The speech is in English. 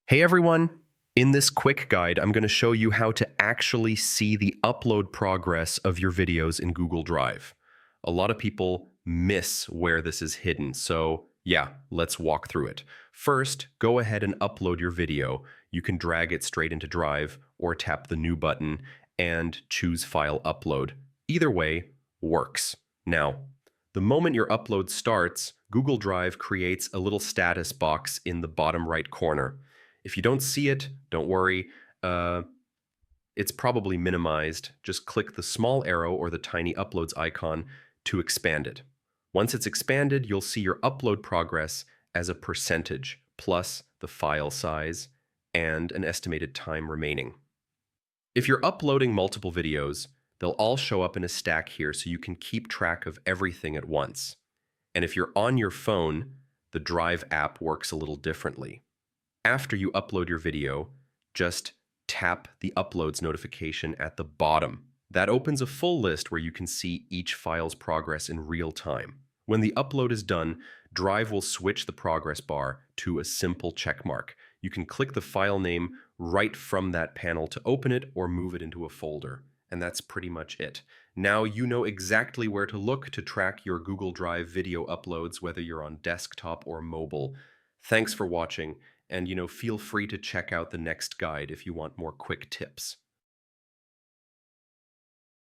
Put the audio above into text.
Hey everyone! In this quick guide, I'm going to show you how to actually see the upload progress of your videos in Google Drive. A lot of people miss where this is hidden, so yeah, let's walk through it. First, go ahead and upload your video. You can drag it straight into Drive or tap the New button and choose File Upload. Either way works. Now, the moment your upload starts, Google Drive creates a little status box in the bottom right corner. If you don't see it, don't worry. It's probably minimized. Just click the small arrow or the tiny uploads icon to expand it. Once it's expanded, you'll see your upload progress as a percentage, plus the file size and an estimated time remaining. If you're uploading multiple videos, they'll all show up in a stack here so you can keep track of everything at once. And if you're on your phone, the Drive app works a little differently. After you upload your video, just tap the Uploads notification at the bottom. That opens a full list where you can see each file's progress in real time. When the upload is done, Drive will switch the progress bar to a simple check mark. You can click the file name right from that panel to open it or move it into a folder. And that's pretty much it. Now you know exactly where to look to track your Google Drive video uploads, whether you're on desktop or mobile. Thanks for watching. And feel free to check out the next guide if you want more quick tips.